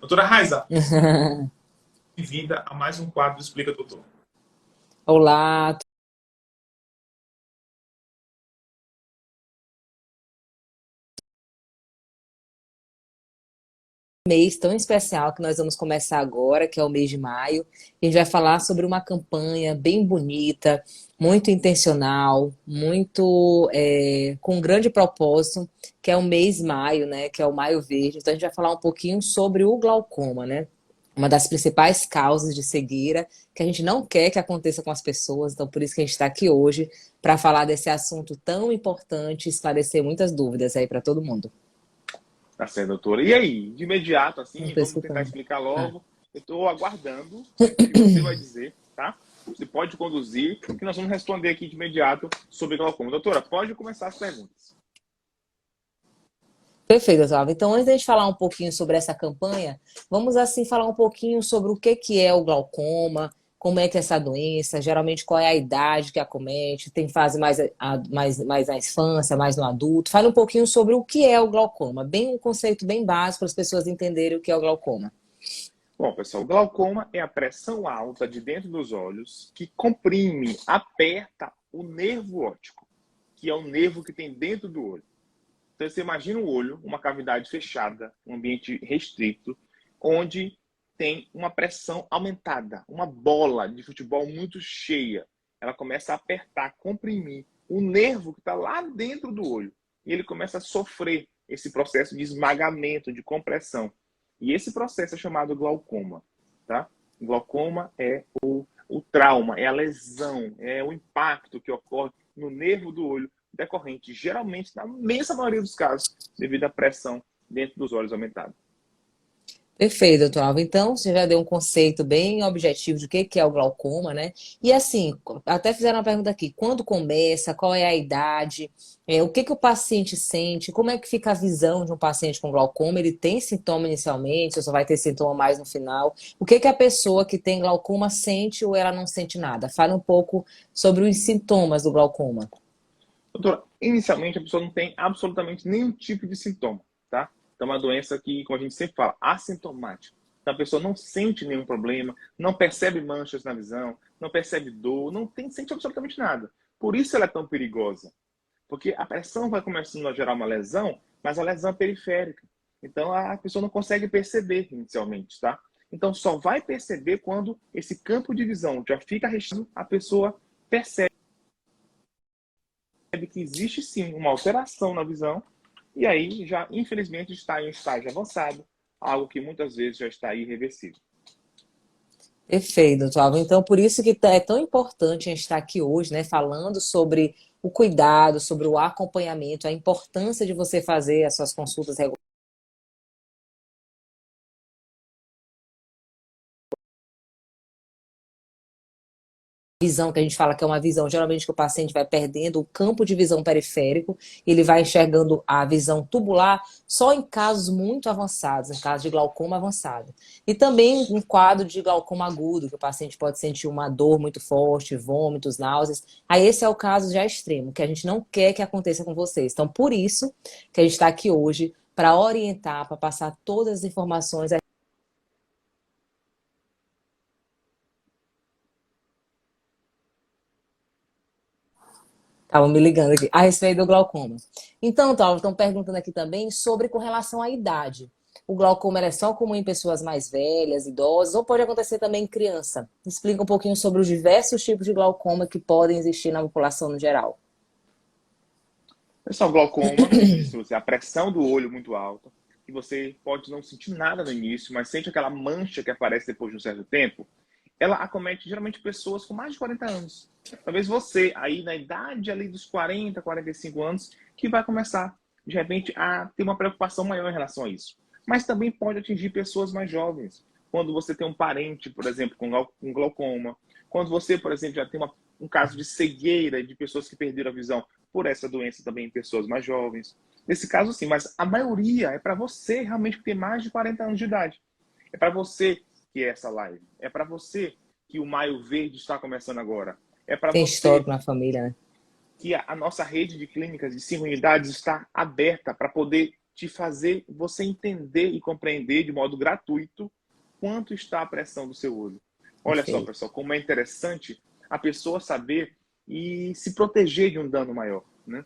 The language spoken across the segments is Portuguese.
Doutora Raiza, bem-vinda a mais um quadro do Explica Doutor. Olá, mês tão especial que nós vamos começar agora, que é o mês de maio. A gente vai falar sobre uma campanha bem bonita, muito intencional, muito com um grande propósito, que é o mês maio, né? Que é o Maio Verde. Então a gente vai falar um pouquinho sobre o glaucoma, né? Uma das principais causas de cegueira que a gente não quer que aconteça com as pessoas. Então por isso que a gente está aqui hoje para falar desse assunto tão importante, e esclarecer muitas dúvidas aí para todo mundo. Tá certo, doutora. E aí, de imediato, Não assim, estou vamos tentar escutando. explicar Ah. logo. Eu estou aguardando o que você vai dizer, tá? Você pode conduzir, que nós vamos responder aqui de imediato sobre glaucoma. Doutora, pode começar as perguntas. Perfeito, Otávio. Então, antes de a gente falar um pouquinho sobre essa campanha, vamos assim falar um pouquinho sobre o que é o glaucoma, como é que é essa doença, geralmente qual é a idade que acomete, tem fase mais na infância, mais no adulto. Fale um pouquinho sobre o que é o glaucoma, bem um conceito bem básico para as pessoas entenderem o que é o glaucoma. Bom, pessoal, o glaucoma é a pressão alta de dentro dos olhos que comprime, aperta o nervo óptico, que é o nervo que tem dentro do olho. Então, você imagina o olho, uma cavidade fechada, um ambiente restrito, onde tem uma pressão aumentada, uma bola de futebol muito cheia. Ela começa a apertar, comprimir o nervo que está lá dentro do olho. E ele começa a sofrer esse processo de esmagamento, de compressão. E esse processo é chamado glaucoma. Tá? Glaucoma é o trauma, é a lesão, é o impacto que ocorre no nervo do olho decorrente, geralmente, na imensa maioria dos casos, devido à pressão dentro dos olhos aumentada. Perfeito, doutor Alva. Então, você já deu um conceito bem objetivo de o que é o glaucoma, né? E assim, até fizeram uma pergunta aqui: quando começa, qual é a idade, o que o paciente sente, como é que fica a visão de um paciente com glaucoma? Ele tem sintoma inicialmente, ou só vai ter sintoma mais no final? O que a pessoa que tem glaucoma sente ou ela não sente nada? Fale um pouco sobre os sintomas do glaucoma. Doutora, inicialmente a pessoa não tem absolutamente nenhum tipo de sintoma, tá? Então é uma doença que, como a gente sempre fala, assintomática. Então a pessoa não sente nenhum problema, não percebe manchas na visão, não percebe dor, sente absolutamente nada. Por isso ela é tão perigosa. Porque a pressão vai começando a gerar uma lesão, mas a lesão é periférica. Então a pessoa não consegue perceber inicialmente, tá? Então só vai perceber quando esse campo de visão já fica restrito, a pessoa percebe que existe sim uma alteração na visão e aí já, infelizmente, está em um estágio avançado, algo que muitas vezes já está irreversível. Perfeito, doutor Alva. Então, por isso que é tão importante a gente estar aqui hoje, né, falando sobre o cuidado, sobre o acompanhamento, a importância de você fazer as suas consultas regulares. Visão que a gente fala que é uma visão, geralmente que o paciente vai perdendo o campo de visão periférico, ele vai enxergando a visão tubular só em casos muito avançados, em casos de glaucoma avançado. E também um quadro de glaucoma agudo, que o paciente pode sentir uma dor muito forte, vômitos, náuseas. Aí esse é o caso já extremo, que a gente não quer que aconteça com vocês. Então, por isso que a gente está aqui hoje para orientar, para passar todas as informações. Estavam me ligando aqui, a respeito do glaucoma. Então, estão perguntando aqui também sobre com relação à idade. O glaucoma é só comum em pessoas mais velhas, idosas, ou pode acontecer também em criança? Explica um pouquinho sobre os diversos tipos de glaucoma que podem existir na população no geral. Pessoal, glaucoma, como eu disse, a pressão do olho muito alta, e você pode não sentir nada no início, mas sente aquela mancha que aparece depois de um certo tempo, ela acomete geralmente pessoas com mais de 40 anos. Talvez você, aí na idade ali dos 40, 45 anos, que vai começar, de repente, a ter uma preocupação maior em relação a isso. Mas também pode atingir pessoas mais jovens. Quando você tem um parente, por exemplo, com glaucoma. Quando você, por exemplo, já tem um caso de cegueira de pessoas que perderam a visão por essa doença também em pessoas mais jovens. Nesse caso, sim, mas a maioria é para você realmente que tem mais de 40 anos de idade. É para você que é essa live. É para você que o Maio Verde está começando agora. É para Tem você histórico na família, né? que a nossa rede de clínicas de 5 unidades está aberta para poder te fazer você entender e compreender de modo gratuito quanto está a pressão do seu olho. Olha só, Perfeito. pessoal, como é interessante a pessoa saber e se proteger de um dano maior, né?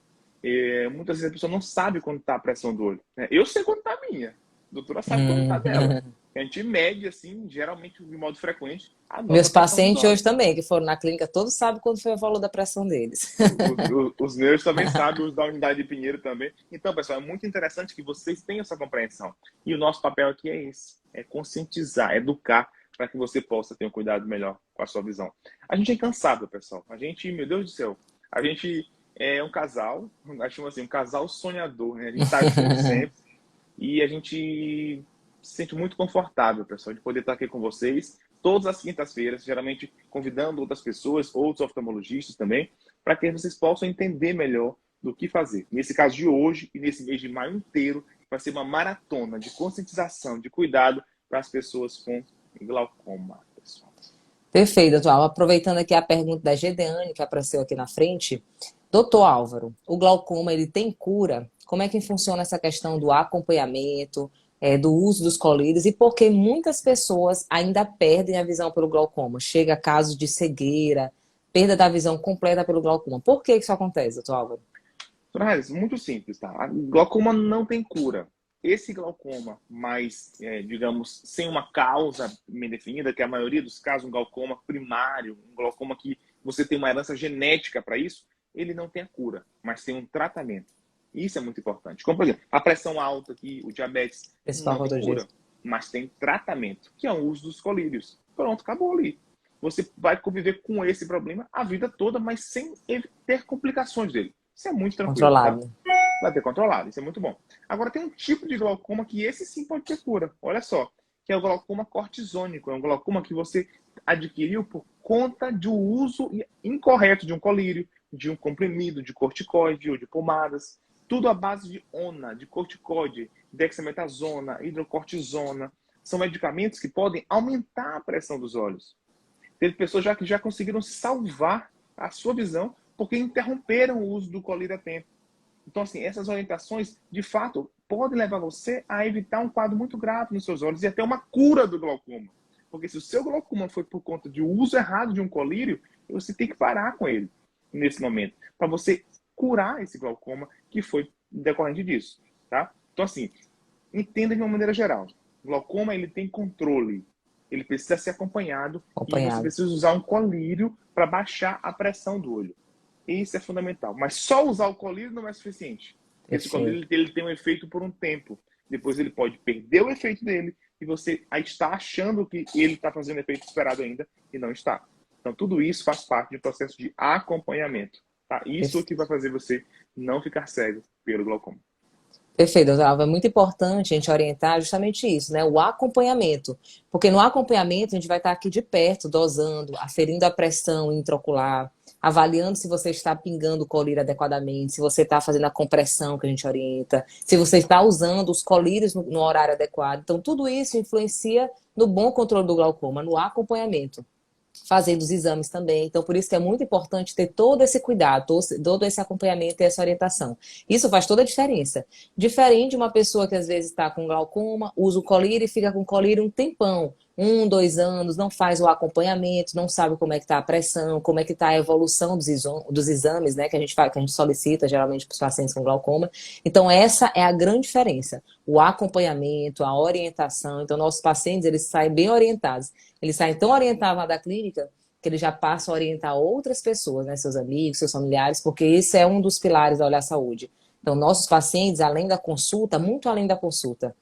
Muitas vezes a pessoa não sabe quando está a pressão do olho, né? Eu sei quando está a minha, a doutora sabe quando está dela. Hum. A gente mede, assim, geralmente de modo frequente, a Meus nossa pressão dos pacientes hoje olhos. também, que foram na clínica, todos sabem quando foi o valor da pressão deles. Os neuros também sabem, os da unidade de Pinheiro também. Então, pessoal, é muito interessante que vocês tenham essa compreensão. E o nosso papel aqui é esse, é conscientizar, educar, para que você possa ter um cuidado melhor com a sua visão. A gente é cansado, pessoal. A gente, meu Deus do céu, a gente é um casal, acho assim, um casal sonhador, né? A gente está junto sempre e a gente se sente muito confortável, pessoal, de poder estar aqui com vocês todas as quintas-feiras, geralmente convidando outras pessoas, outros oftalmologistas também, para que vocês possam entender melhor do que fazer. Nesse caso de hoje e nesse mês de maio inteiro, vai ser uma maratona de conscientização, de cuidado para as pessoas com glaucoma, pessoal. Perfeito, doutor. Aproveitando aqui a pergunta da Gedeane, que apareceu aqui na frente. Doutor Álvaro, o glaucoma, ele tem cura? Como é que funciona essa questão do acompanhamento, do uso dos colírios e por que muitas pessoas ainda perdem a visão pelo glaucoma? Chega a casos de cegueira, perda da visão completa pelo glaucoma. Por que isso acontece, doutor Álvaro? Torres, muito simples, tá? A glaucoma não tem cura. Esse glaucoma mais, digamos, sem uma causa bem definida, que é a maioria dos casos, um glaucoma primário, um glaucoma que você tem uma herança genética para isso, ele não tem a cura, mas tem um tratamento. Isso é muito importante. Como, por exemplo, a pressão alta, que o diabetes Principal não tem fator cura, disso. mas tem tratamento, que é o uso dos colírios. Pronto, acabou ali. Você vai conviver com esse problema a vida toda, mas sem ter complicações dele. Isso é muito tranquilo, tá? Controlado. Vai ter controlado, isso é muito bom. Agora tem um tipo de glaucoma que esse sim pode ter cura. Olha só, que é o glaucoma cortisônico. É um glaucoma que você adquiriu por conta do uso incorreto de um colírio, de um comprimido, de corticoide ou de pomadas. Tudo à base de ONA, de corticoide, dexametasona, hidrocortisona. São medicamentos que podem aumentar a pressão dos olhos. Teve pessoas que já conseguiram salvar a sua visão porque interromperam o uso do colírio a tempo. Então, assim, essas orientações, de fato, podem levar você a evitar um quadro muito grave nos seus olhos e até uma cura do glaucoma. Porque se o seu glaucoma foi por conta de uso errado de um colírio, você tem que parar com ele nesse momento, para você curar esse glaucoma que foi decorrente disso, tá? Então, assim, entenda de uma maneira geral. O glaucoma, ele tem controle. Ele precisa ser acompanhado e você Acompanhado. precisa usar um colírio para baixar a pressão do olho. Isso é fundamental. Mas só usar o colírio não é suficiente. Esse Perfeito. colírio ele tem um efeito por um tempo. Depois ele pode perder o efeito dele e você aí está achando que ele está fazendo o efeito esperado ainda e não está. Então tudo isso faz parte do processo de acompanhamento. Tá? Isso é o que vai fazer você não ficar cego pelo glaucoma. Perfeito, doutor Alva. É muito importante a gente orientar justamente isso, né? O acompanhamento. Porque no acompanhamento a gente vai estar aqui de perto, dosando, aferindo a pressão intraocular, avaliando se você está pingando o colírio adequadamente, se você está fazendo a compressão que a gente orienta, se você está usando os colírios no horário adequado. Então, tudo isso influencia no bom controle do glaucoma, no acompanhamento. Fazendo os exames também. Então, por isso que é muito importante ter todo esse cuidado, todo esse acompanhamento e essa orientação. Isso faz toda a diferença. Diferente de uma pessoa que às vezes está com glaucoma, usa o colírio e fica com o colírio um tempão, 1, 2 anos, não faz o acompanhamento, não sabe como é que está a pressão, como é que está a evolução dos exames, né, que a gente faz, que a gente solicita geralmente para os pacientes com glaucoma. Então, essa é a grande diferença. O acompanhamento, a orientação. Então, nossos pacientes, eles saem bem orientados. Eles saem tão orientados lá da clínica que eles já passam a orientar outras pessoas, né, seus amigos, seus familiares, porque esse é um dos pilares da Olhar Saúde. Então, nossos pacientes, além da consulta, muito além da consulta,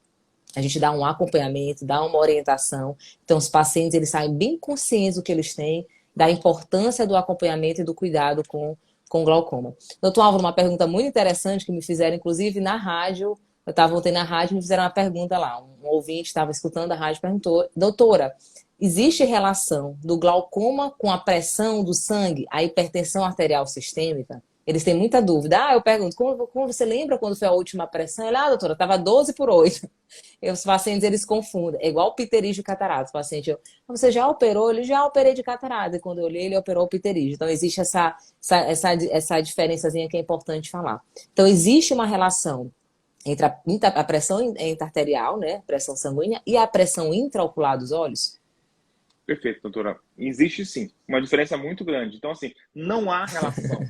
a gente dá um acompanhamento, dá uma orientação. Então, os pacientes, eles saem bem conscientes do que eles têm, da importância do acompanhamento e do cuidado com glaucoma. Doutor Álvaro, uma pergunta muito interessante que me fizeram, inclusive, na rádio. Eu estava voltando na rádio e me fizeram uma pergunta lá. Um ouvinte estava escutando a rádio e perguntou: doutora, existe relação do glaucoma com a pressão do sangue, a hipertensão arterial sistêmica? Eles têm muita dúvida. Eu pergunto, como você lembra quando foi a última pressão? Ela, doutora, estava 12/8. E os pacientes, eles confundem. É igual o pterígio e catarata. O paciente, você já operou? Ele já operei de catarata. E quando eu olhei, ele operou o pterígio. Então, existe essa diferençazinha que é importante falar. Então, existe uma relação entre a pressão intra-arterial, né, pressão sanguínea, e a pressão intraocular dos olhos? Perfeito, doutora. Existe sim, uma diferença muito grande. Então, assim, não há relação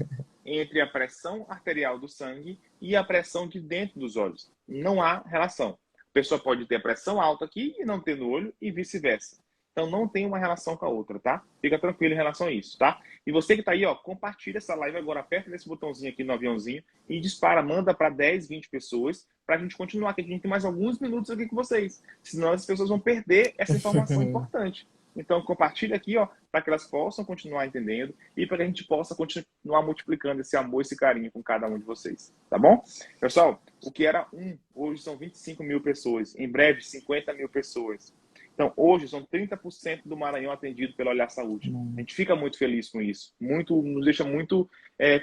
entre a pressão arterial do sangue e a pressão de dentro dos olhos. Não há relação. A pessoa pode ter a pressão alta aqui e não ter no olho e vice-versa. Então, não tem uma relação com a outra, tá? Fica tranquilo em relação a isso, tá? E você que tá aí, ó, compartilha essa live agora, aperta nesse botãozinho aqui no aviãozinho e dispara, manda para 10, 20 pessoas para a gente continuar, que a gente tem mais alguns minutos aqui com vocês. Senão as pessoas vão perder essa informação importante. Então, compartilha aqui, ó, para que elas possam continuar entendendo e para que a gente possa continuar multiplicando esse amor, esse carinho com cada um de vocês, tá bom? Pessoal, o que era hoje são 25 mil pessoas, em breve 50 mil pessoas. Então, hoje são 30% do Maranhão atendido pelo Olhar Saúde. A gente fica muito feliz com isso, nos deixa muito,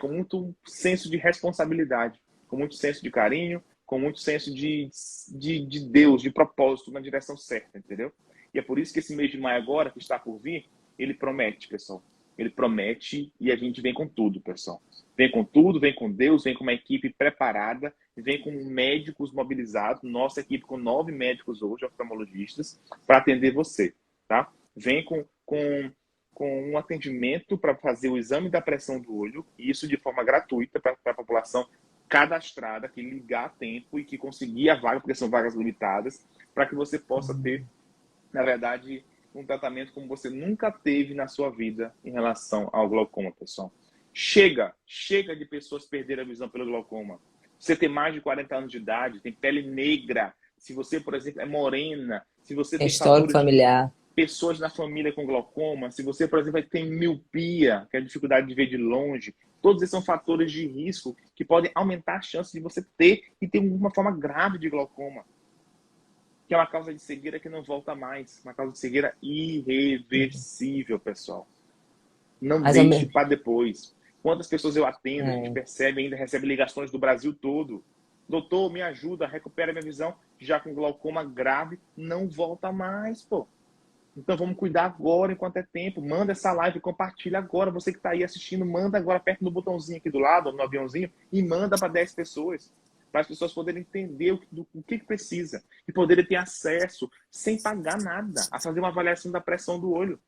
com muito senso de responsabilidade, com muito senso de carinho, com muito senso de Deus, de propósito na direção certa, entendeu? E é por isso que esse mês de maio agora, que está por vir, ele promete, pessoal. Ele promete e a gente vem com tudo, pessoal. Vem com tudo, vem com Deus, vem com uma equipe preparada, vem com médicos mobilizados, nossa equipe com 9 médicos hoje, oftalmologistas, para atender você, tá? Vem com um atendimento para fazer o exame da pressão do olho, e isso de forma gratuita para a população cadastrada, que ligar a tempo e que conseguir a vaga, porque são vagas limitadas, para que você possa ter, na verdade, um tratamento como você nunca teve na sua vida em relação ao glaucoma, pessoal. Chega de pessoas perderem a visão pelo glaucoma. Você tem mais de 40 anos de idade, tem pele negra, se você, por exemplo, é morena, se você É tem histórico fatores de familiar. pessoas na família com glaucoma, se você, por exemplo, tem miopia, que é a dificuldade de ver de longe, todos esses são fatores de risco que podem aumentar a chance de você ter e ter uma forma grave de glaucoma, que é uma causa de cegueira que não volta mais, uma causa de cegueira irreversível, pessoal. Não Mas ao deixe mesmo... para depois. Quantas pessoas eu atendo, a gente percebe ainda, recebe ligações do Brasil todo. Doutor, me ajuda, recupera minha visão, já com glaucoma grave, não volta mais, pô. Então vamos cuidar agora enquanto é tempo. Manda essa live, compartilha agora. Você que está aí assistindo, manda agora perto do botãozinho aqui do lado, no aviãozinho, e manda para 10 pessoas. Para as pessoas poderem entender o que precisa. E poderem ter acesso, sem pagar nada, a fazer uma avaliação da pressão do olho.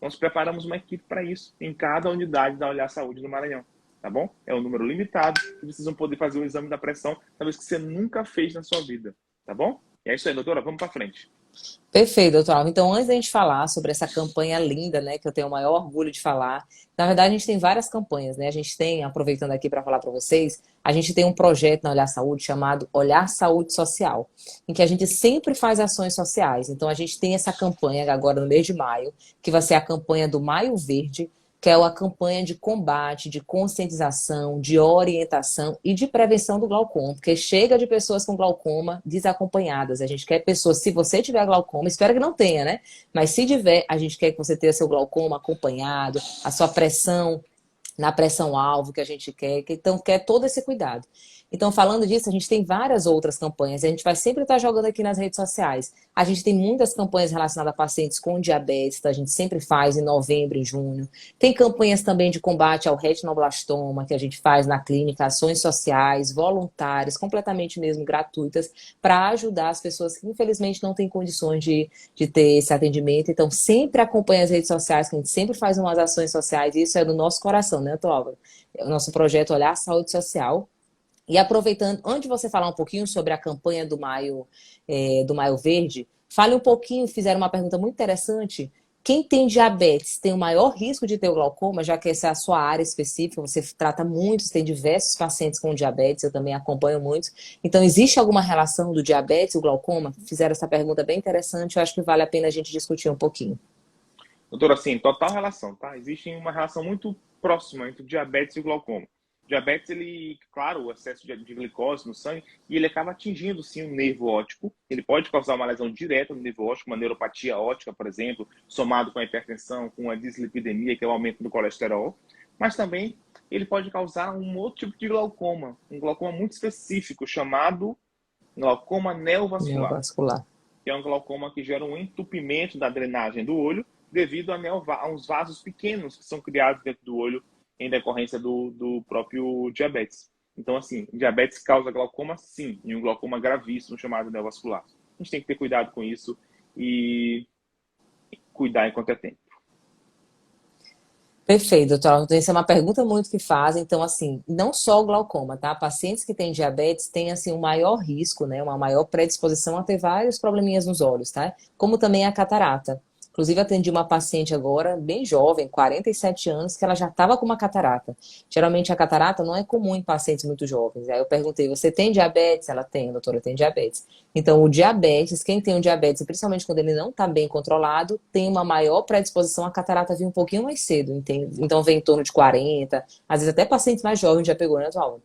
Nós preparamos uma equipe para isso, em cada unidade da Olhar Saúde no Maranhão. Tá bom? É um número limitado, e vocês vão poder fazer o exame da pressão, talvez que você nunca fez na sua vida. Tá bom? E é isso aí, doutora. Vamos para frente. Perfeito, doutor Alves. Então, antes da gente falar sobre essa campanha linda, né, que eu tenho o maior orgulho de falar, na verdade, a gente tem várias campanhas, né? A gente tem, aproveitando aqui para falar para vocês, a gente tem um projeto na Olhar Saúde chamado Olhar Saúde Social, em que a gente sempre faz ações sociais. Então, a gente tem essa campanha agora no mês de maio, que vai ser a campanha do Maio Verde, que é a campanha de combate, de conscientização, de orientação e de prevenção do glaucoma, porque chega de pessoas com glaucoma desacompanhadas. A gente quer pessoas, se você tiver glaucoma, espero que não tenha, né? Mas se tiver, a gente quer que você tenha seu glaucoma acompanhado, a sua pressão na pressão-alvo que a gente quer, então quer todo esse cuidado. Então, falando disso, a gente tem várias outras campanhas, a gente vai sempre estar jogando aqui nas redes sociais. A gente tem muitas campanhas relacionadas a pacientes com diabetes, então a gente sempre faz em novembro, em junho. Tem campanhas também de combate ao retinoblastoma, que a gente faz na clínica, ações sociais, voluntárias, completamente mesmo gratuitas, para ajudar as pessoas que infelizmente não têm condições de ter esse atendimento. Então, sempre acompanha as redes sociais, que a gente sempre faz umas ações sociais, e isso é do nosso coração, né, Álvaro? É o nosso projeto Olhar Saúde Social. E aproveitando, antes de você falar um pouquinho sobre a campanha do Maio Verde, fale um pouquinho, fizeram uma pergunta muito interessante. Quem tem diabetes tem o maior risco de ter o glaucoma, já que essa é a sua área específica, você trata muitos, tem diversos pacientes com diabetes, eu também acompanho muitos. Então, existe alguma relação do diabetes e o glaucoma? Fizeram essa pergunta bem interessante, eu acho que vale a pena a gente discutir um pouquinho. Doutora, assim, total relação, tá? Existe uma relação muito próxima entre o diabetes e o glaucoma. O diabetes, ele, claro, o excesso de glicose no sangue, e ele acaba atingindo, sim, o nervo óptico. Ele pode causar uma lesão direta no nervo óptico, uma neuropatia óptica, por exemplo, somado com a hipertensão, com a dislipidemia, que é o aumento do colesterol. Mas também ele pode causar um outro tipo de glaucoma, um glaucoma muito específico, chamado glaucoma neovascular, Neovascular. que é um glaucoma que gera um entupimento da drenagem do olho devido a uns vasos pequenos que são criados dentro do olho em decorrência do próprio diabetes. Então, assim, diabetes causa glaucoma, sim, e um glaucoma gravíssimo chamado neovascular. A gente tem que ter cuidado com isso e cuidar enquanto é tempo. Perfeito, doutor. Então, essa é uma pergunta muito que fazem. Então, assim, não só o glaucoma, tá? Pacientes que têm diabetes têm, assim, um maior risco, né? Uma maior predisposição a ter vários probleminhas nos olhos, tá? Como também a catarata. Inclusive, atendi uma paciente agora, bem jovem, 47 anos, que ela já estava com uma catarata. Geralmente, a catarata não é comum em pacientes muito jovens. Aí eu perguntei, você tem diabetes? Ela tem, doutora, tem diabetes. Então, o diabetes, quem tem o diabetes, principalmente quando ele não está bem controlado, tem uma maior predisposição à catarata vir um pouquinho mais cedo, entende? Então, vem em torno de 40, às vezes até pacientes mais jovens já pegou, né, atual?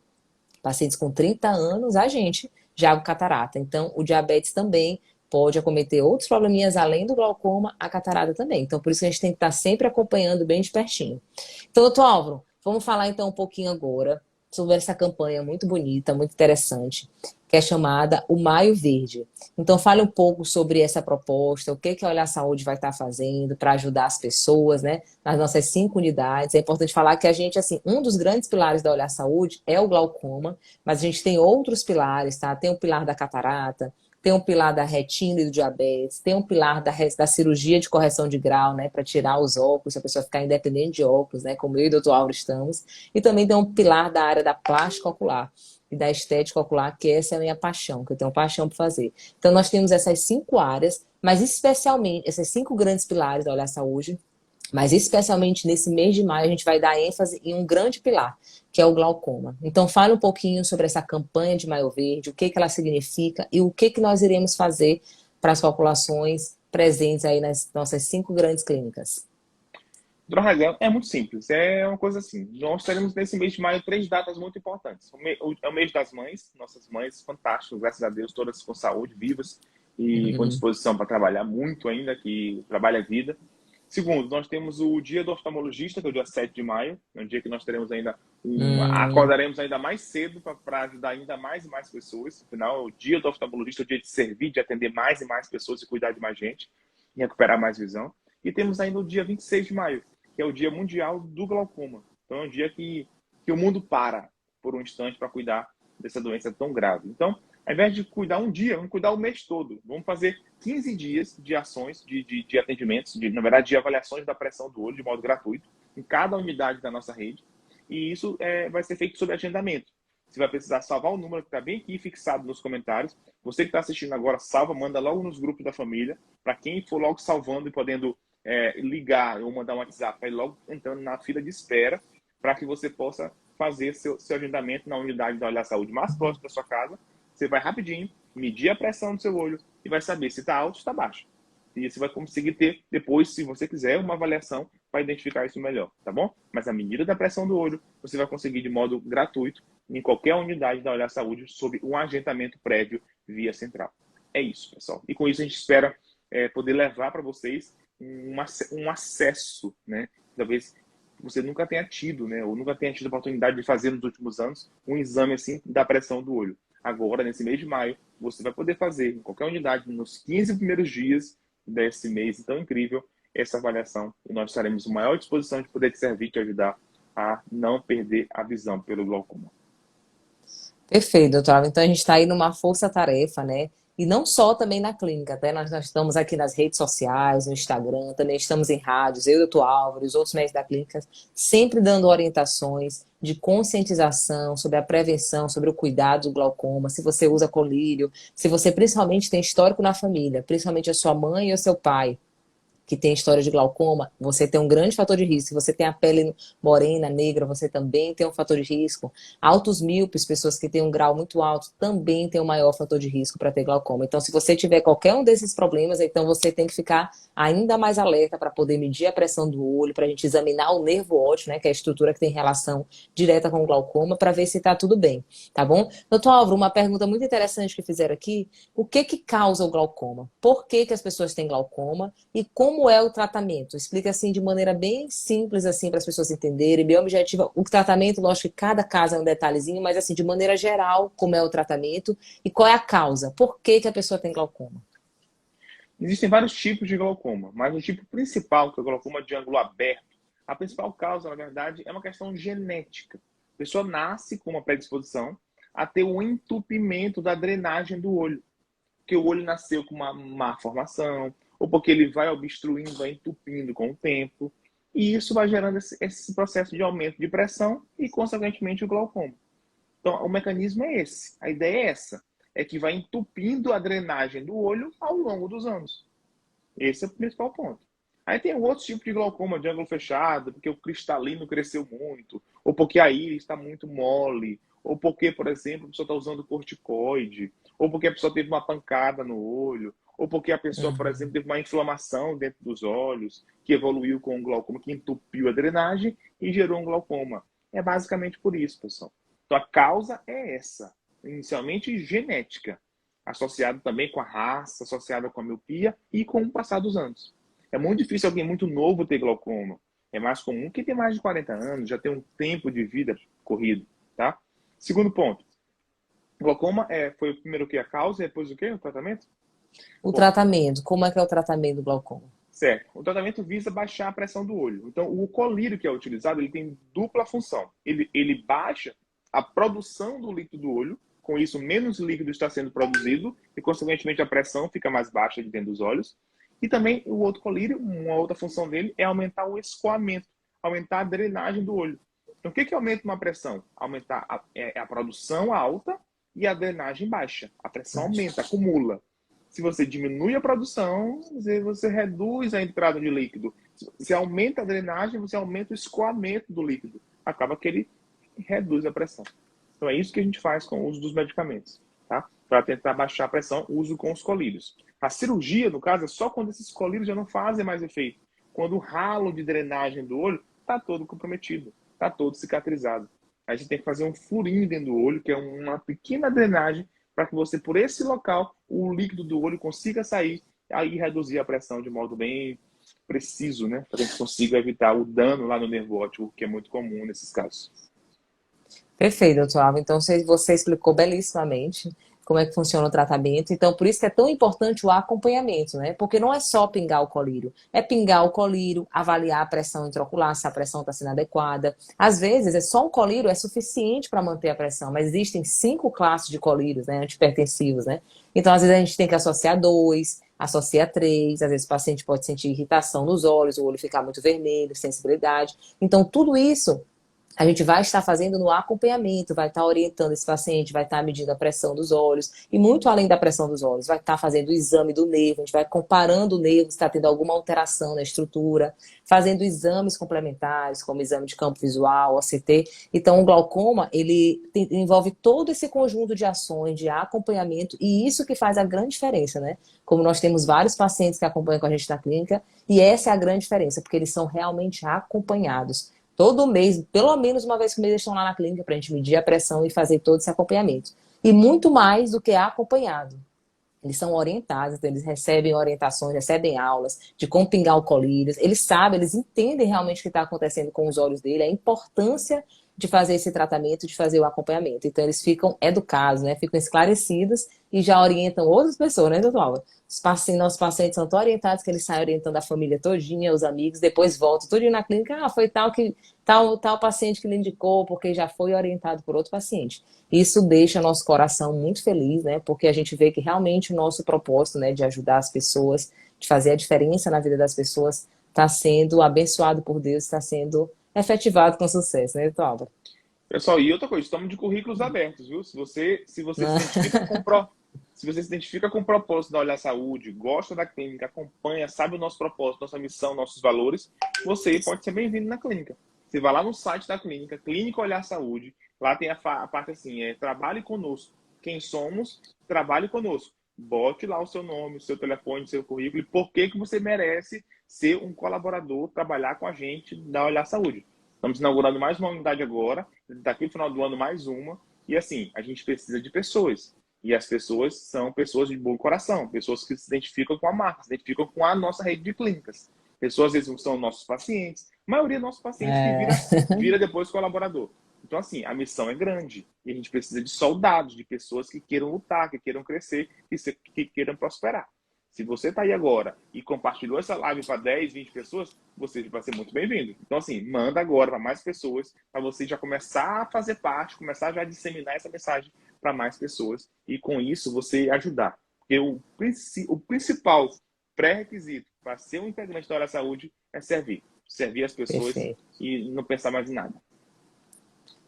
Pacientes com 30 anos, a gente já com catarata. Então, o diabetes também pode acometer outros probleminhas além do glaucoma, a catarata também. Então, por isso que a gente tem que estar sempre acompanhando bem de pertinho. Então, doutor Álvaro, vamos falar então um pouquinho agora sobre essa campanha muito bonita, muito interessante, que é chamada o Maio Verde. Então, fale um pouco sobre essa proposta, o que que a Olhar Saúde vai estar fazendo para ajudar as pessoas, né, nas nossas 5 unidades. É importante falar que a gente, assim, um dos grandes pilares da Olhar Saúde é o glaucoma, mas a gente tem outros pilares, tá? Tem o pilar da catarata, tem um pilar da retina e do diabetes, tem um pilar da cirurgia de correção de grau, né, para tirar os óculos, se a pessoa ficar independente de óculos, né, como eu e o doutor Auro estamos, e também tem um pilar da área da plástica ocular e da estética ocular, que essa é a minha paixão, que eu tenho paixão por fazer. Então, nós temos essas 5 áreas, mas especialmente, esses 5 grandes pilares da Olhar Saúde, mas especialmente nesse mês de maio, a gente vai dar ênfase em um grande pilar, que é o glaucoma. Então, fale um pouquinho sobre essa campanha de Maio Verde, o que que ela significa e o que que nós iremos fazer para as populações presentes aí nas nossas 5 grandes clínicas. Droga, é muito simples, é uma coisa assim. Nós teremos nesse mês de maio 3 datas muito importantes. É o mês das mães, nossas mães fantásticas, graças a Deus, todas com saúde, vivas e com Uhum. disposição para trabalhar muito ainda, que trabalha a vida. Segundo, nós temos o dia do oftalmologista, que é o dia 7 de maio, é um dia que nós teremos ainda Hum, acordaremos ainda mais cedo para ajudar ainda mais e mais pessoas. Afinal, o dia do oftalmologista é o dia de servir, de atender mais e mais pessoas e cuidar de mais gente e recuperar mais visão. E temos ainda o dia 26 de maio, que é o Dia Mundial do Glaucoma. Então é um dia que o mundo para por um instante para cuidar dessa doença tão grave. Então, ao invés de cuidar um dia, vamos cuidar o mês todo. Vamos fazer 15 dias de ações, de atendimentos, na verdade, de avaliações da pressão do olho de modo gratuito, em cada unidade da nossa rede. E isso vai ser feito sob agendamento. Você vai precisar salvar o número que está bem aqui fixado nos comentários. Você que está assistindo agora, salva, manda logo nos grupos da família. Para quem for logo salvando e podendo ligar ou mandar um WhatsApp, vai logo entrando na fila de espera para que você possa fazer seu agendamento na unidade da Olhar Saúde mais próxima da sua casa. Você vai rapidinho, medir a pressão do seu olho e vai saber se está alto ou está baixo. E você vai conseguir ter depois, se você quiser, uma avaliação para identificar isso melhor, tá bom? Mas a medida da pressão do olho você vai conseguir de modo gratuito em qualquer unidade da Olhar Saúde sob um agendamento prévio via central. É isso, pessoal. E com isso a gente espera poder levar para vocês um acesso, né? Talvez você nunca tenha tido, né? Ou nunca tenha tido a oportunidade de fazer nos últimos anos um exame assim da pressão do olho. Agora, nesse mês de maio, você vai poder fazer em qualquer unidade, nos 15 primeiros dias desse mês tão incrível, essa avaliação. E nós estaremos à maior disposição de poder te servir e te ajudar a não perder a visão pelo glaucoma. Perfeito, doutora. Então a gente está aí numa força-tarefa, né? E não só também na clínica, até nós estamos aqui nas redes sociais, no Instagram, também estamos em rádios, eu e o doutor Álvaro, os outros médicos da clínica, sempre dando orientações de conscientização sobre a prevenção, sobre o cuidado do glaucoma, se você usa colírio, se você principalmente tem histórico na família, principalmente a sua mãe e o seu pai, que tem história de glaucoma, você tem um grande fator de risco. Se você tem a pele morena, negra, você também tem um fator de risco. Altos míopes, pessoas que têm um grau muito alto, também tem um maior fator de risco para ter glaucoma. Então, se você tiver qualquer um desses problemas, então você tem que ficar ainda mais alerta para poder medir a pressão do olho, para a gente examinar o nervo óptico, né, que é a estrutura que tem relação direta com o glaucoma, para ver se está tudo bem, tá bom? Doutor Álvaro, uma pergunta muito interessante que fizeram aqui: o que que causa o glaucoma? Por que que as pessoas têm glaucoma? E como é o tratamento? Explica assim de maneira bem simples assim para as pessoas entenderem, bem objetiva. O tratamento, lógico que cada caso é um detalhezinho, mas assim de maneira geral, como é o tratamento e qual é a causa? Por que que a pessoa tem glaucoma? Existem vários tipos de glaucoma, mas o tipo principal, que é o glaucoma de ângulo aberto, a principal causa, na verdade, é uma questão genética. pessoa nasce com uma predisposição a ter um entupimento da drenagem do olho. Porque o olho nasceu com uma má formação, ou porque ele vai obstruindo, vai entupindo com o tempo. E isso vai gerando esse processo de aumento de pressão e, consequentemente, o glaucoma. Então, o mecanismo é esse. A ideia é essa. É que vai entupindo a drenagem do olho ao longo dos anos. Esse é o principal ponto. Aí tem outro tipo de glaucoma de ângulo fechado, porque o cristalino cresceu muito, ou porque a íris está muito mole, ou porque, por exemplo, a pessoa está usando corticoide, ou porque a pessoa teve uma pancada no olho, ou porque a pessoa, por exemplo, teve uma inflamação dentro dos olhos, que evoluiu com um glaucoma, que entupiu a drenagem e gerou um glaucoma. É basicamente por isso, pessoal. Então a causa é essa, inicialmente genética, associada também com a raça, associada com a miopia e com o passar dos anos. É muito difícil alguém muito novo ter glaucoma. É mais comum quem tem mais de 40 anos, já tem um tempo de vida corrido, tá? Segundo ponto. Glaucoma foi o primeiro que a causa, e depois o quê? O tratamento? O Bom, tratamento, como é que é o tratamento do glaucoma? certo. O tratamento visa baixar a pressão do olho. Então, o colírio que é utilizado, ele tem dupla função. Ele baixa a produção do líquido do olho, com isso menos líquido está sendo produzido e, consequentemente, a pressão fica mais baixa de dentro dos olhos. E também o outro colírio, uma outra função dele é aumentar o escoamento, aumentar a drenagem do olho. Então, o que aumenta uma pressão? Aumentar a produção alta e a drenagem baixa. A pressão aumenta, acumula. Se você diminui a produção, você reduz a entrada de líquido. Se você aumenta a drenagem, você aumenta o escoamento do líquido. Acaba que ele reduz a pressão. Então é isso que a gente faz com o uso dos medicamentos, tá? Para tentar baixar a pressão, uso com os colírios. A cirurgia, no caso, é só quando esses colírios já não fazem mais efeito. Quando o ralo de drenagem do olho está todo comprometido, está todo cicatrizado. Aí você tem que fazer um furinho dentro do olho, que é uma pequena drenagem, para que você, por esse local, o líquido do olho consiga sair, aí reduzir a pressão de modo bem preciso, né? Para que a gente consiga evitar o dano lá no nervo óptico, que é muito comum nesses casos. Perfeito, doutor Alva. Então, você explicou belíssimamente como é que funciona o tratamento. Então, por isso que é tão importante o acompanhamento, né? Porque não é só pingar o colírio. É pingar o colírio, avaliar a pressão intraocular, se a pressão está sendo adequada. Às vezes, é só um colírio é suficiente para manter a pressão, mas existem 5 classes de colírios, né? Antipertensivos, né? Então, às vezes, a gente tem que associar 2, associar 3. Às vezes, o paciente pode sentir irritação nos olhos, o olho ficar muito vermelho, sensibilidade. Então, tudo isso a gente vai estar fazendo no acompanhamento, vai estar orientando esse paciente, vai estar medindo a pressão dos olhos, e muito além da pressão dos olhos, vai estar fazendo o exame do nervo, a gente vai comparando o nervo, se está tendo alguma alteração na estrutura, fazendo exames complementares, como exame de campo visual, OCT. Então, o glaucoma, ele envolve todo esse conjunto de ações, de acompanhamento, e isso que faz a grande diferença, né? Como nós temos vários pacientes que acompanham com a gente na clínica, e essa é a grande diferença, porque eles são realmente acompanhados. Todo mês, pelo menos uma vez por mês, eles estão lá na clínica para a gente medir a pressão e fazer todo esse acompanhamento. E muito mais do que acompanhado. Eles são orientados, então eles recebem orientações, recebem aulas de como pingar o colírio. Eles sabem, eles entendem realmente o que está acontecendo com os olhos dele, a importância de fazer esse tratamento, de fazer o acompanhamento. Então eles ficam educados, né? Ficam esclarecidos e já orientam outras pessoas, né, doutor Alva? Nossos pacientes são tão orientados que eles saem orientando a família todinha, os amigos, depois voltam tudinho na clínica, foi tal paciente que lhe indicou, porque já foi orientado por outro paciente. Isso deixa nosso coração muito feliz, né? Porque a gente vê que realmente o nosso propósito, né, de ajudar as pessoas, de fazer a diferença na vida das pessoas, está sendo abençoado por Deus, está sendo efetivado com sucesso, né, doutor Alva? Pessoal, e outra coisa, estamos de currículos abertos, viu? Se você se identifica se você se identifica com o propósito da Olhar Saúde, gosta da clínica, acompanha, sabe o nosso propósito, nossa missão, nossos valores, você pode ser bem-vindo na clínica. Você vai lá no site da clínica, Clínica Olhar Saúde, lá tem a parte assim, trabalhe conosco. Quem somos, trabalhe conosco. Bote lá o seu nome, o seu telefone, o seu currículo e por que você merece ser um colaborador, trabalhar com a gente da Olhar Saúde. Estamos inaugurando mais uma unidade agora, daqui no final do ano mais uma, e assim, a gente precisa de pessoas. E as pessoas são pessoas de bom coração, pessoas que se identificam com a marca, se identificam com a nossa rede de clínicas. Pessoas, às vezes, são nossos pacientes. A maioria dos nossos pacientes que É, vira depois colaborador. Então, assim, a missão é grande. E a gente precisa de soldados, de pessoas que queiram lutar, que queiram crescer, que queiram prosperar. Se você está aí agora e compartilhou essa live para 10, 20 pessoas, você vai ser muito bem-vindo. Então, assim, manda agora para mais pessoas, para você já começar a fazer parte, começar já a disseminar essa mensagem para mais pessoas e, com isso, você ajudar. Porque o principal pré-requisito para ser um integrante da área da saúde é servir. Servir as pessoas Perfeito. e não pensar mais em nada.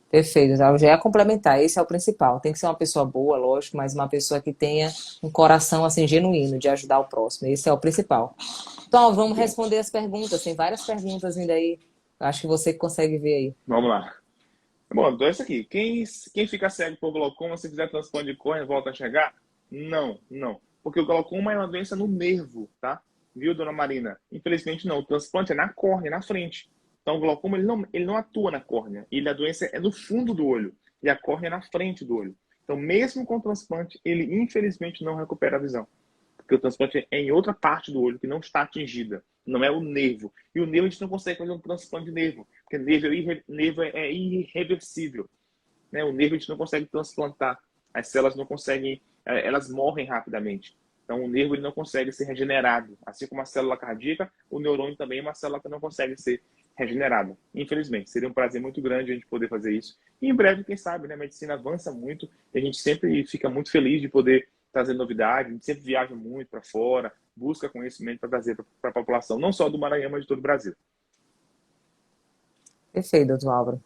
Perfeito, tá? Eu já ia complementar, esse é o principal. Tem que ser uma pessoa boa, lógico, mas uma pessoa que tenha um coração assim genuíno de ajudar o próximo. Esse é o principal. Então, vamos responder as perguntas. Tem várias perguntas vindo aí. Acho que você consegue ver aí. Vamos lá. Bom, então é isso aqui. Quem fica cego por glaucoma, se fizer transplante de córnea, volta a enxergar? Não, não. Porque o glaucoma é uma doença no nervo, tá? Viu, dona Marina? Infelizmente não. O transplante é na córnea, na frente. Então o glaucoma ele não atua na córnea. A doença é no fundo do olho. E a córnea é na frente do olho. Então, mesmo com o transplante, ele infelizmente não recupera a visão. Porque o transplante é em outra parte do olho que não está atingida. Não é o nervo. E o nervo a gente não consegue fazer um transplante de nervo. Porque nervo é irreversível. Né? O nervo a gente não consegue transplantar. As células não conseguem, elas morrem rapidamente. Então o nervo ele não consegue ser regenerado. Assim como a célula cardíaca, o neurônio também é uma célula que não consegue ser regenerada. Infelizmente, seria um prazer muito grande a gente poder fazer isso. E em breve, quem sabe, né? A medicina avança muito e a gente sempre fica muito feliz de poder trazer novidade. A gente sempre viaja muito para fora, busca conhecimento para trazer para a população, não só do Maranhão, mas de todo o Brasil. Perfeito, doutor Álvaro.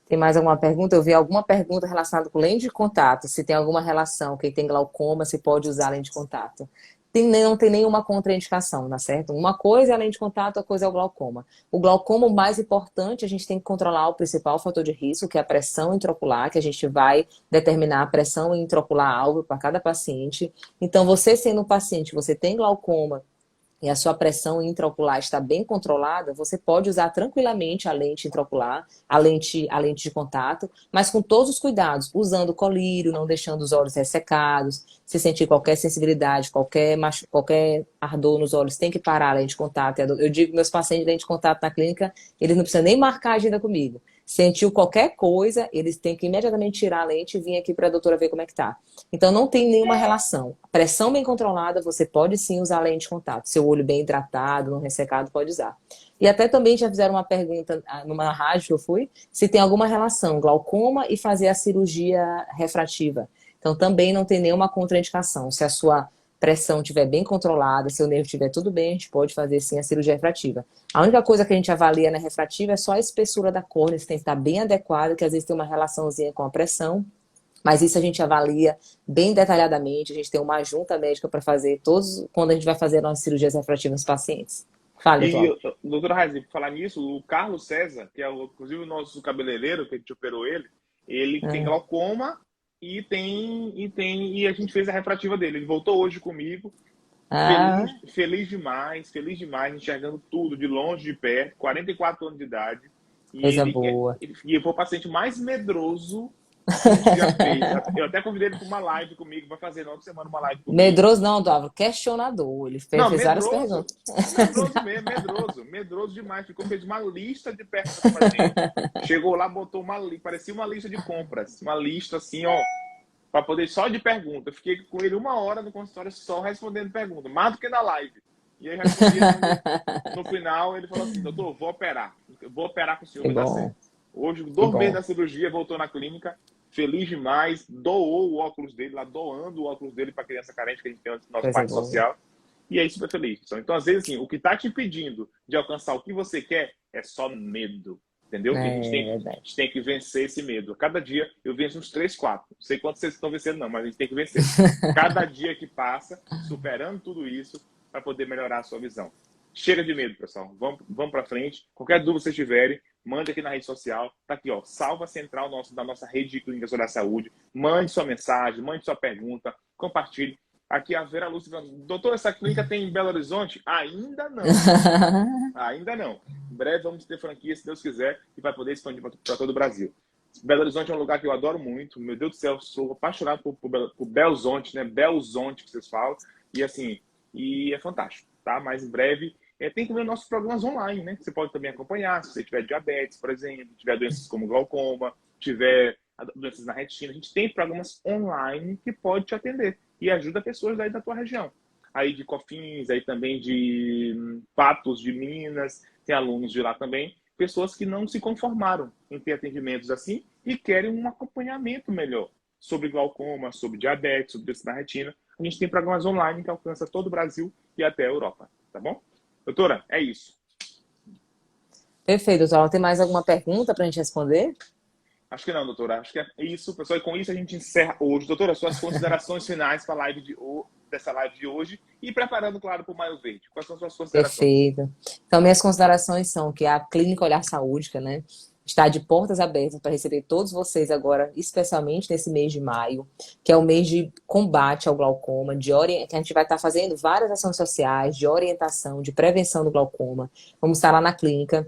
Tem mais alguma pergunta? Eu vi alguma pergunta relacionada com lente de contato. Se tem alguma relação, quem tem glaucoma, se pode usar lente de contato. Não tem nenhuma contraindicação, tá certo? Uma coisa é a lente de contato, outra coisa é o glaucoma. O glaucoma, o mais importante, a gente tem que controlar o principal fator de risco, que é a pressão intraocular, que a gente vai determinar a pressão intraocular alvo para cada paciente. Então, você sendo um paciente, você tem glaucoma, e a sua pressão intraocular está bem controlada, você pode usar tranquilamente a lente intraocular, a lente de contato, mas com todos os cuidados, usando colírio, não deixando os olhos ressecados, se sentir qualquer sensibilidade, qualquer ardor nos olhos, tem que parar a lente de contato. Eu digo que meus pacientes de lente de contato na clínica, eles não precisam nem marcar a agenda comigo. Sentiu qualquer coisa, eles têm que imediatamente tirar a lente e vir aqui para a doutora ver como é que tá. Então não tem nenhuma relação. Pressão bem controlada, você pode sim usar a lente de contato. Seu olho bem hidratado, não ressecado, pode usar. E até também já fizeram uma pergunta numa rádio que eu fui, se tem alguma relação glaucoma e fazer a cirurgia refrativa. Então também não tem nenhuma contraindicação. Se a sua pressão estiver bem controlada, seu nervo estiver tudo bem, a gente pode fazer sim a cirurgia refrativa. A única coisa que a gente avalia na refrativa é só a espessura da córnea, você tem que estar bem adequado, que às vezes tem uma relaçãozinha com a pressão, mas isso a gente avalia bem detalhadamente, a gente tem uma junta médica para fazer todos, quando a gente vai fazer nossas cirurgias refrativas nos pacientes. Fale, E, doutor. doutora Raiz, por falar nisso, o Carlos César, que é inclusive o nosso cabeleireiro, que a gente operou ele tem Ah, glaucoma e a gente fez a refrativa dele. Ele voltou hoje comigo, ah, feliz demais, enxergando tudo de longe, de perto, 44 anos de idade. E coisa boa. ele foi o paciente mais medroso que a gente já fez. Eu até convidei ele para uma live comigo, vai fazer na outra semana uma live comigo. Medroso não, doutor, questionador. Ele Não, fez várias perguntas. medroso mesmo, medroso demais. Ficou, fez uma lista de perguntas pra gente. Chegou lá, botou parecia uma lista de compras, uma lista assim, ó, para poder só de pergunta. Eu fiquei com ele 1 hora no consultório só respondendo pergunta, mais do que na live. E aí respondia no final, ele falou assim, doutor, vou operar com o senhor, Que vai dar bom, certo. Hoje, que 2 meses bom. da cirurgia, voltou na clínica, feliz demais, doou o óculos dele, lá doando o óculos dele para criança carente que a gente tem no nosso Coisa parque boa. social. E aí, super feliz. Então, às vezes, assim, o que está te impedindo de alcançar o que você quer é só medo. Entendeu? Que É a verdade. gente tem que vencer esse medo. Cada dia eu venço uns 3, 4. Não sei quantos vocês estão vencendo, não, mas a gente tem que vencer. Cada dia que passa, superando tudo isso, para poder melhorar a sua visão. Chega de medo, pessoal. Vamos para frente. Qualquer dúvida que vocês tiverem, mande aqui na rede social. Tá aqui, ó, salva central da nossa rede de clínicas da saúde. Mande sua mensagem, mande sua pergunta, compartilhe. Aqui a Vera Lúcia falando, doutor, essa clínica tem em Belo Horizonte? Ainda não. Ainda não. Em breve vamos ter franquia, se Deus quiser, e vai poder expandir para todo o Brasil. Belo Horizonte é um lugar que eu adoro muito. Meu Deus do céu, sou apaixonado por Belzonte, né? Belzonte que vocês falam. E assim, e é fantástico, tá? Mas em breve tem que ver nossos programas online, né? Você pode também acompanhar, se você tiver diabetes, por exemplo, tiver doenças como glaucoma, tiver doenças na retina. A gente tem programas online que pode te atender e ajuda pessoas daí da tua região. aí de Cofins, aí também de Patos, de Minas, tem alunos de lá também, pessoas que não se conformaram em ter atendimentos assim e querem um acompanhamento melhor sobre glaucoma, sobre diabetes, sobre doença da retina. A gente tem programas online que alcançam todo o Brasil e até a Europa, tá bom? Doutora, é isso. Perfeito, doutora. Tem mais alguma pergunta para a gente responder? Acho que não, doutora. Acho que é isso, pessoal. E com isso a gente encerra hoje. Doutora, suas considerações finais para a live dessa live de hoje e preparando, claro, para o Maio Verde. Quais são suas considerações? Perfeito. Então, minhas considerações são que a Clínica Olhar Saúdica, né, está de portas abertas para receber todos vocês agora, especialmente nesse mês de maio, que é o mês de combate ao glaucoma, que a gente vai estar fazendo várias ações sociais de orientação, de prevenção do glaucoma. Vamos estar lá na clínica,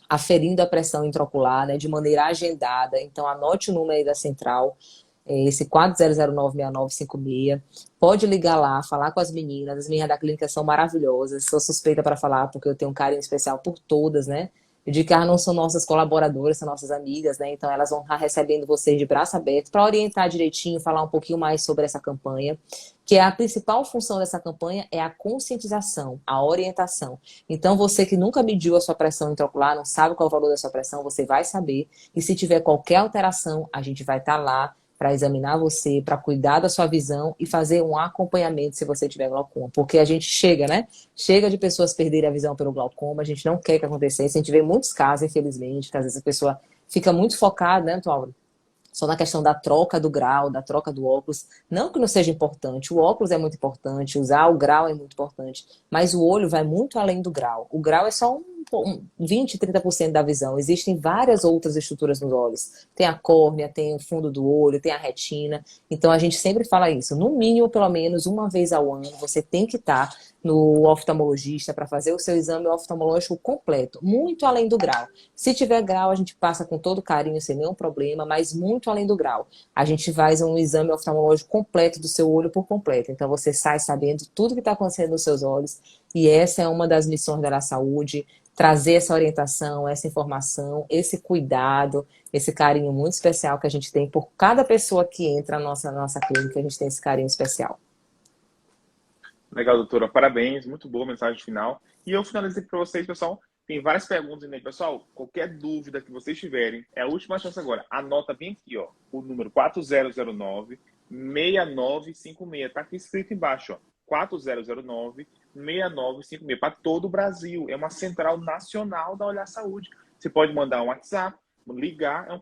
aferindo a pressão intraocular, né, de maneira agendada. Então, anote o número aí da central, esse 40096956. Pode ligar lá, falar com as meninas da clínica são maravilhosas. Sou suspeita para falar, porque eu tenho um carinho especial por todas, né? Eu digo que elas não são nossas colaboradoras, são nossas amigas, né? Então, elas vão estar recebendo vocês de braço aberto para orientar direitinho, falar um pouquinho mais sobre essa campanha, que a principal função dessa campanha é a conscientização, a orientação. Então, você que nunca mediu a sua pressão intraocular, não sabe qual é o valor da sua pressão, você vai saber. E se tiver qualquer alteração, a gente vai estar lá para examinar você, para cuidar da sua visão e fazer um acompanhamento se você tiver glaucoma. Porque a gente chega, né? Chega de pessoas perderem a visão pelo glaucoma, a gente não quer que acontecesse. A gente vê muitos casos, infelizmente, que às vezes a pessoa fica muito focada, né, Antônio? Só na questão da troca do grau, da troca do óculos. Não que não seja importante, o óculos é muito importante, usar o grau é muito importante, mas o olho vai muito além do grau. O grau é só 20, 30% da visão. Existem várias outras estruturas nos olhos. Tem a córnea, tem o fundo do olho, tem a retina. Então a gente sempre fala isso. No mínimo, pelo menos uma vez ao ano, você tem que estar no oftalmologista para fazer o seu exame oftalmológico completo, muito além do grau. Se tiver grau, a gente passa com todo carinho, sem nenhum problema, mas muito além do grau. A gente faz um exame oftalmológico completo do seu olho por completo. Então você sai sabendo tudo que está acontecendo nos seus olhos e essa é uma das missões da saúde, trazer essa orientação, essa informação, esse cuidado, esse carinho muito especial que a gente tem por cada pessoa que entra na nossa clínica, a gente tem esse carinho especial. Legal, doutora. Parabéns. Muito boa a mensagem final. E eu finalizo aqui para vocês, pessoal. Tem várias perguntas aí, pessoal. Qualquer dúvida que vocês tiverem, é a última chance agora. Anota bem aqui, ó. O número 4009-6956. Tá aqui escrito embaixo, ó. 4009-6956. Para todo o Brasil. É uma central nacional da Olhar Saúde. Você pode mandar um WhatsApp, ligar, é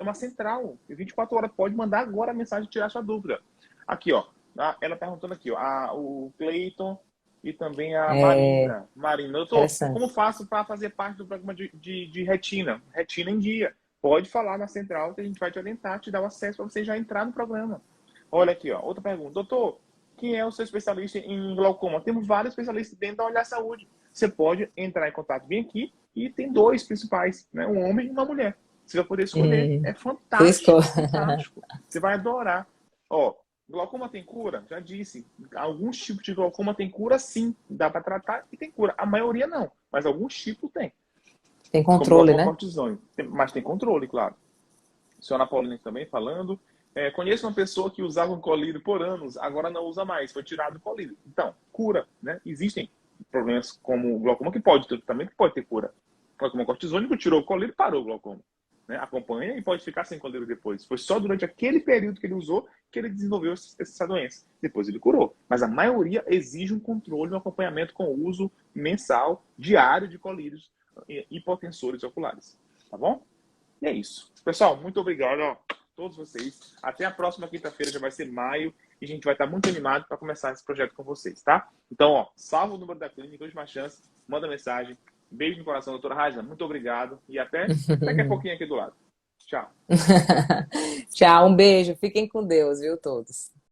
uma central. 24 horas. Pode mandar agora a mensagem e tirar sua dúvida. Aqui, ó. Ela perguntando aqui, ó, o Cleiton e também a Marina. Marina, doutor, como faço para fazer parte do programa de retina? Retina em dia. Pode falar na central que a gente vai te orientar, te dar o acesso para você já entrar no programa. Olha aqui, ó, outra pergunta. Doutor, quem é o seu especialista em glaucoma? Temos vários especialistas dentro da Olhar Saúde. Você pode entrar em contato bem aqui e tem dois principais, né? Um homem e uma mulher. Você vai poder escolher. É fantástico, fantástico. Você vai adorar. Ó, glaucoma tem cura? Já disse. Alguns tipos de glaucoma tem cura, sim. Dá para tratar e tem cura. A maioria não, mas alguns tipos tem. Tem controle, né? Cortisone. Mas tem controle, claro. A senhora Paulina também falando. Conheço uma pessoa que usava um colírio por anos, agora não usa mais, foi tirado o colírio. Então, cura, né? Existem problemas como o glaucoma que pode ter tratamento, que pode ter cura. Glaucoma cortisônico tirou o colírio e parou o glaucoma. Né? Acompanha e pode ficar sem colírio depois. Foi só durante aquele período que ele usou que ele desenvolveu essa doença. Depois ele curou. Mas a maioria exige um controle, um acompanhamento com o uso mensal, diário de colírios e hipotensores oculares. Tá bom? E é isso. Pessoal, muito obrigado a todos vocês. Até a próxima quinta-feira, já vai ser maio, e a gente vai estar muito animado para começar esse projeto com vocês, tá? Então, ó, salva o número da clínica, última chance, manda mensagem. Beijo no coração, doutora Rajna. Muito obrigado. E até daqui a pouquinho aqui do lado. Tchau. Tchau, um beijo. Fiquem com Deus, viu, todos.